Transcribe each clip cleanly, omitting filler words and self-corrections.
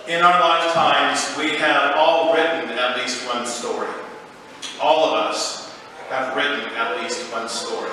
In our lifetimes, we have all written at least one story. All of us have written at least one story.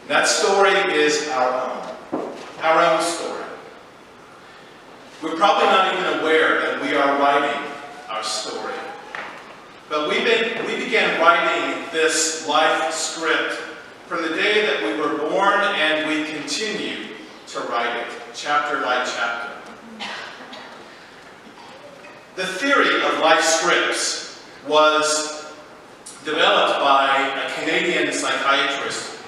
That story is our own story. We're probably not even aware that we are writing our story. But we began writing this life script from the day that we were born, and we continue to write it, chapter by chapter. The theory of life scripts was developed by a Canadian psychiatrist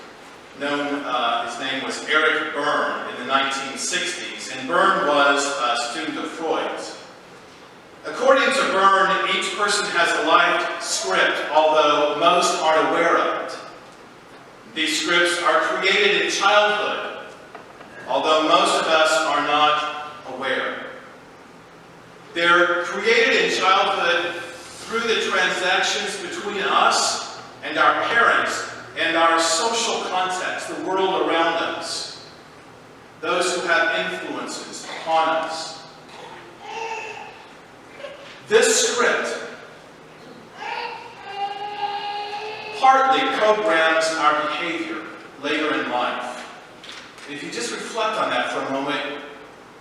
known, his name was Eric Berne, in the 1960s, and Berne was a student of Freud's. According to Berne, each person has a life script, although most aren't aware of it. These scripts are created in childhood, although most of us are not aware. They're created in childhood through the transactions between us and our parents and our social context, the world around us, those who have influences upon us. This script partly programs our behavior later in life. If you just reflect on that for a moment,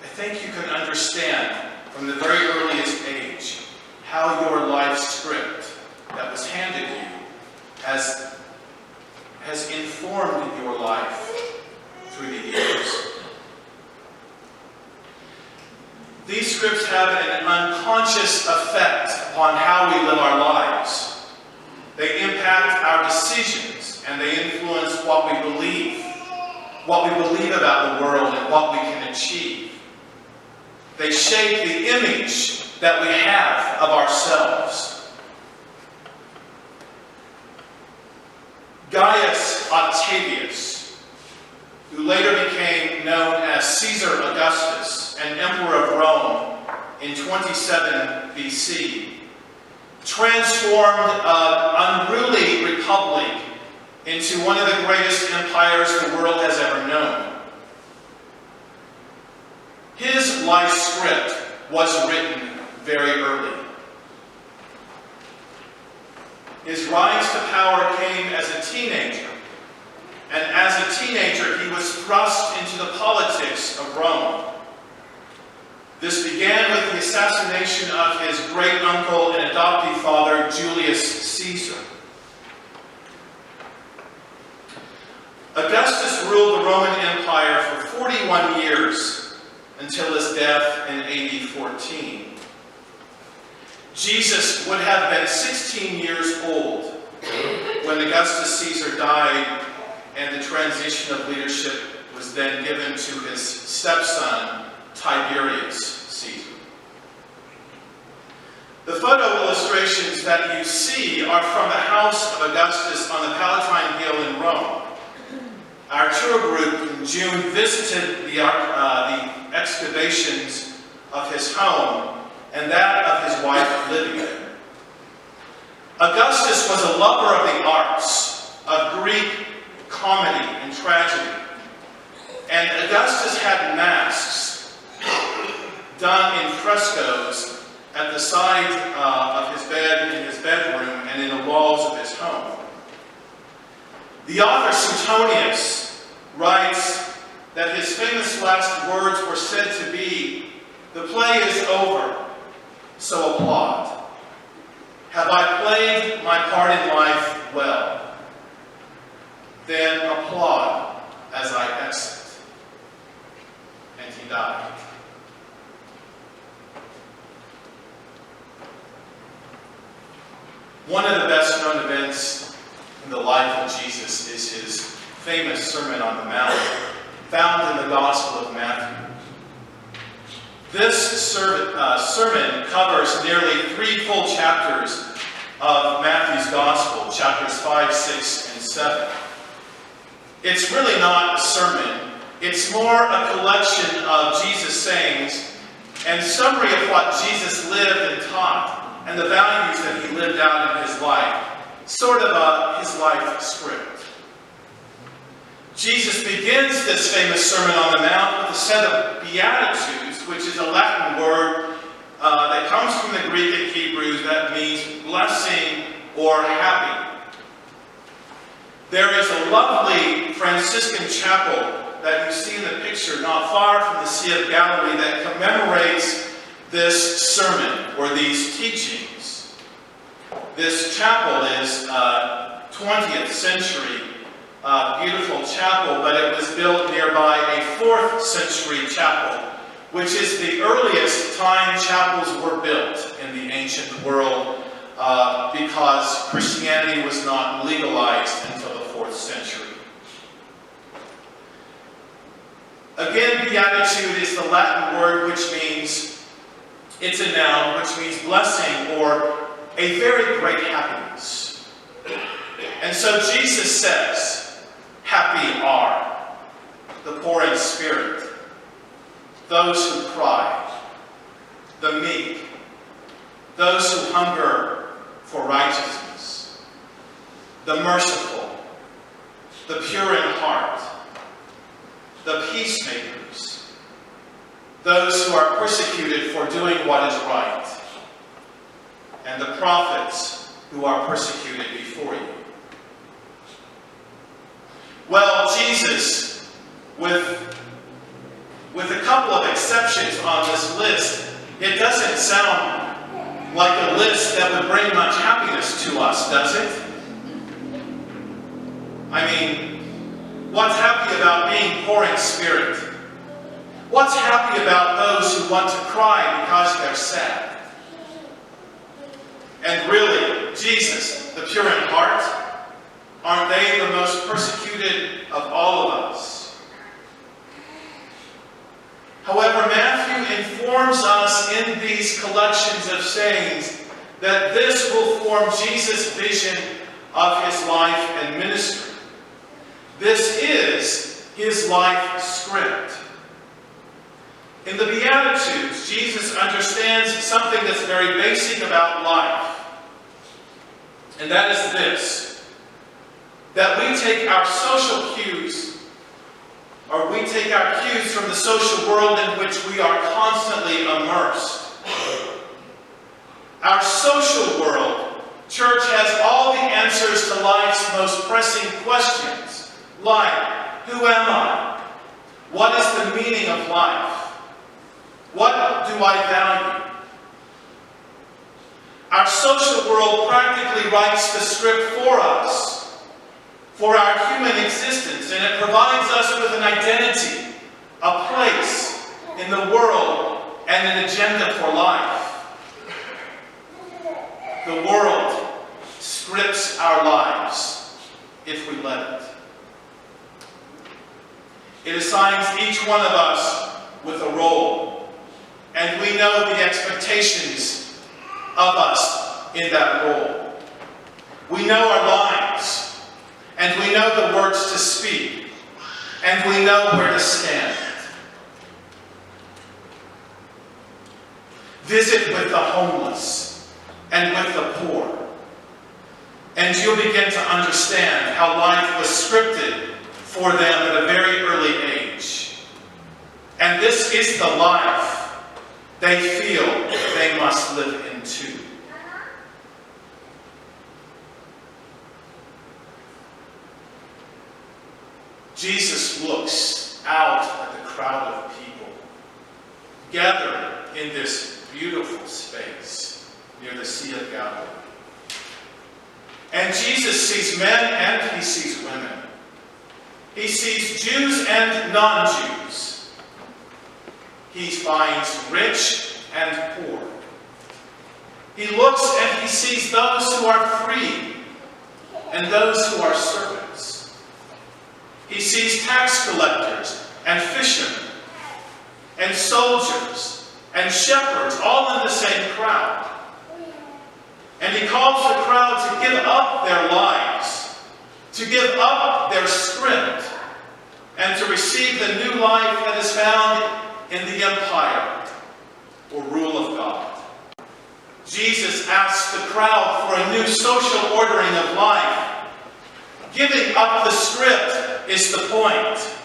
I think you can understand from the very earliest age how your life script that was handed you has informed your life through the years. These scripts have an unconscious effect upon how we live our lives. They impact our decisions, and they influence what we believe about the world and what we can achieve. They shape the image that we have of ourselves. Gaius Octavius, who later became known as Caesar Augustus and Emperor of Rome in 27 BC, transformed an unruly republic into one of the greatest empires the world has ever known. His life script was written very early. His rise to power came as a teenager, and as a teenager he was thrust into the politics of Rome. This began with the assassination of his great-uncle and adoptive father, Julius Caesar. Augustus ruled the Roman Empire for 41 years until his death in AD 14. Jesus would have been 16 years old when Augustus Caesar died, and the transition of leadership was then given to his stepson, Tiberius Caesar. The photo illustrations that you see are from the house of Augustus on the Palatine Hill in Rome. Our tour group in June visited the excavations of his home and that of his wife Livia. Augustus was a lover of the arts, of Greek comedy and tragedy. And Augustus had masks done in frescoes at the side of his bed, in his bedroom, and in the walls of his home. The author Suetonius writes that his famous last words were said to be, "The play is over, so applaud. Have I played my part in life well? Then applaud as I exit." And he died. One of the best known events in the life of Jesus is his famous Sermon on the Mount, found in the Gospel of Matthew. This sermon covers nearly 3 full chapters of Matthew's Gospel, chapters 5, 6, and 7. It's really not a sermon. It's more a collection of Jesus' sayings and summary of what Jesus lived and taught and the values that he lived out in his life. Sort of his life script. Jesus begins this famous Sermon on the Mount with a set of Beatitudes, which is a Latin word that comes from the Greek and Hebrew that means blessing or happy. There is a lovely Franciscan chapel that you see in the picture not far from the Sea of Galilee that commemorates this sermon or these teachings. This chapel is 20th century beautiful chapel, but it was built nearby a 4th century chapel, which is the earliest time chapels were built in the ancient world because Christianity was not legalized until the 4th century. Again, beatitude is the Latin word which means, it's a noun, which means blessing or a very great happiness. And so Jesus says, happy are the poor in spirit, those who cry, the meek, those who hunger for righteousness, the merciful, the pure in heart, the peacemakers, those who are persecuted for doing what is right, and the prophets who are persecuted before you. Well, Jesus, with a couple of exceptions on this list, it doesn't sound like a list that would bring much happiness to us, does it? I mean, what's happy about being poor in spirit? What's happy about those who want to cry because they're sad? And really, Jesus, the pure in heart, aren't they the most persecuted of all of us? However, Matthew informs us in these collections of sayings that this will form Jesus' vision of his life and ministry. This is his life script. In the Beatitudes, Jesus understands something that's very basic about life. And that is this: that we take our social cues, or we take our cues from the social world in which we are constantly immersed. Our social world, church, has all the answers to life's most pressing questions, like, who am I? What is the meaning of life? What do I value? Our social world practically writes the script for us, for our human existence, and it provides us with an identity, a place in the world, and an agenda for life. The world scripts our lives if we let it. It assigns each one of us with a role, and we know the expectations of us in that role. We know our lines, and we know the words to speak, and we know where to stand. Visit with the homeless and with the poor, and you'll begin to understand how life was scripted for them at a very early age. And this is the life they feel they must live into. Jesus looks out at the crowd of people gathered in this beautiful space near the Sea of Galilee. And Jesus sees men and he sees women. He sees Jews and non-Jews. He finds rich and poor. He looks and he sees those who are free and those who are servants. He sees tax collectors and fishermen and soldiers and shepherds all in the same crowd. And he calls the crowd to give up their lives, to give up their script, and to receive the new life that is found in the empire or rule of God. Jesus asks the crowd for a new social ordering of life. Giving up the script is the point.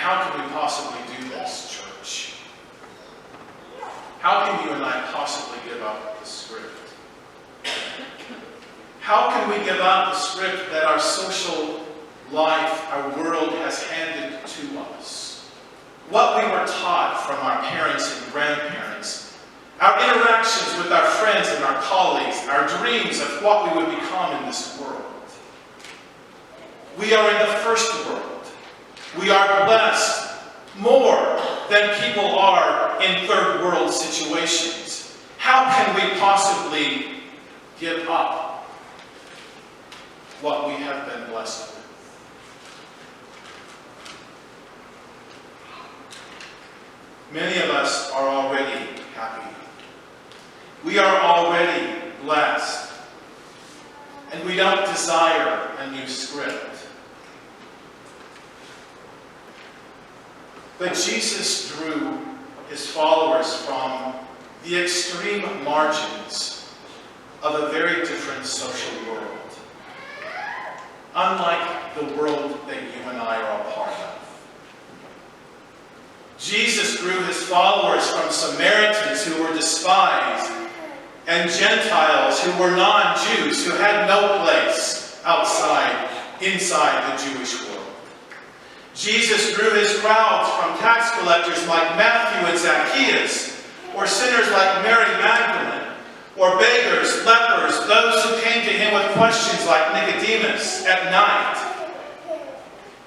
how can we possibly do this, church? How can you and I possibly give up the script? How can we give up the script that our social life, our world has handed to us? What we were taught from our parents and grandparents, our interactions with our friends and our colleagues, our dreams of what we would become in this world. We are in the first world. We are blessed more than people are in third world situations. How can we possibly give up what we have been blessed with? Many of us are already happy. We are already blessed. And we don't desire a new script. But Jesus drew his followers from the extreme margins of a very different social world. Unlike the world that you and I are a part of. Jesus drew his followers from Samaritans who were despised and Gentiles who were non-Jews, who had no place inside the Jewish world. Jesus drew his crowds from tax collectors like Matthew and Zacchaeus, or sinners like Mary Magdalene, or beggars, lepers, those who came to him with questions like Nicodemus at night.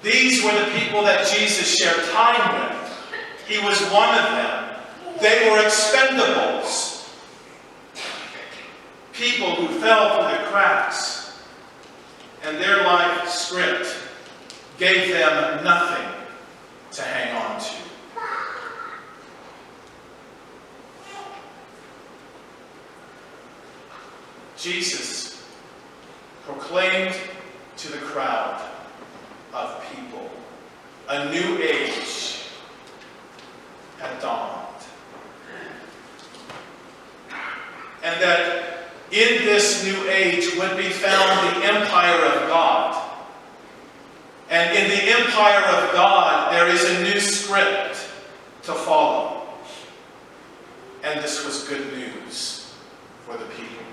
These were the people that Jesus shared time with. He was one of them. They were expendables. People who fell through the cracks. And their life script gave them nothing to hang on to. Jesus proclaimed to the crowd of people a new age had dawned. And that in this new age would be found the empire of God. And in the empire of God, there is a new script to follow. And this was good news for the people.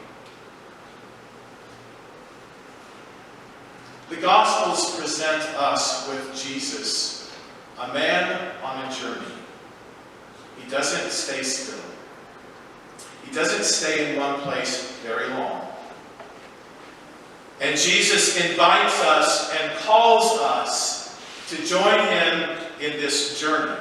The Gospels present us with Jesus, a man on a journey. He doesn't stay still. He doesn't stay in one place very long. And Jesus invites us and calls us to join him in this journey.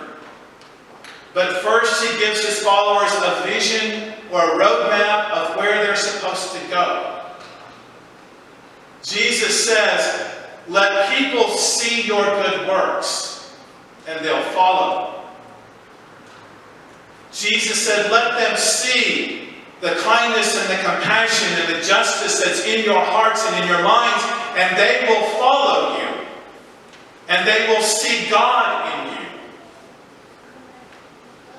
But first he gives his followers a vision or a roadmap of where they're supposed to go. Jesus says, "Let people see your good works, and they'll follow." Jesus said, "Let them see the kindness and the compassion and the justice that's in your hearts and in your minds, and they will follow you. And they will see God in you.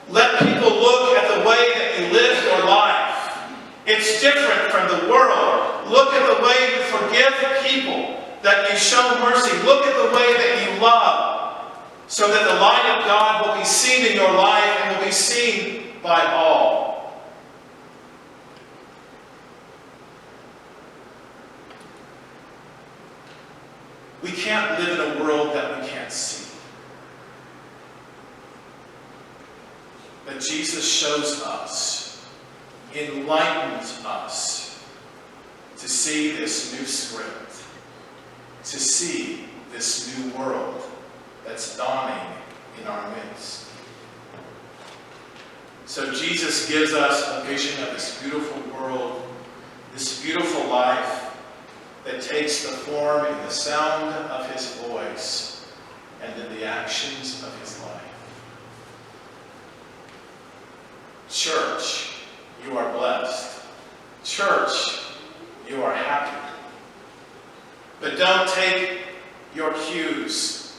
Let people look at the way that you live your life. It's different from the world. Look at the way you forgive people, that you show mercy. Look at the way that you love, so that the light of God will be seen in your life and will be seen by all." We can't live in a world that we can't see. But Jesus shows us, enlightens us to see this new script, to see this new world that's dawning in our midst. So Jesus gives us a vision of this beautiful world, this beautiful life, that takes the form in the sound of his voice and in the actions of his life. Church, you are blessed. Church, you are happy. But don't take your cues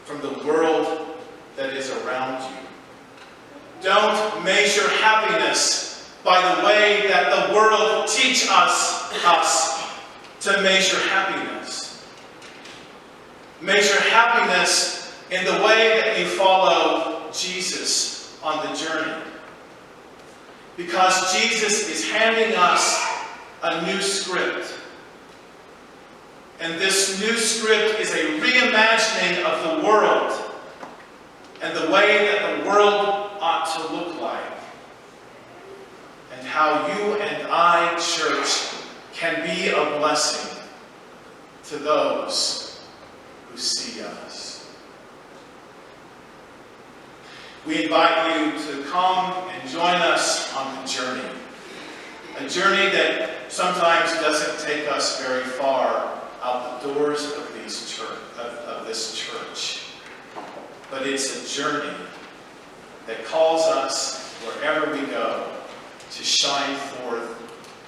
from the world that is around you. Don't measure happiness by the way that the world teaches us to measure happiness. Measure happiness in the way that you follow Jesus on the journey. Because Jesus is handing us a new script. And this new script is a reimagining of the world and the way that the world ought to look like. And how you and I, church, can be a blessing to those who see us. We invite you to come and join us on the journey. A journey that sometimes doesn't take us very far out the doors of this church. But it's a journey that calls us, wherever we go, to shine forth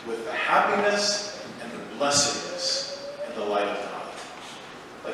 with the happiness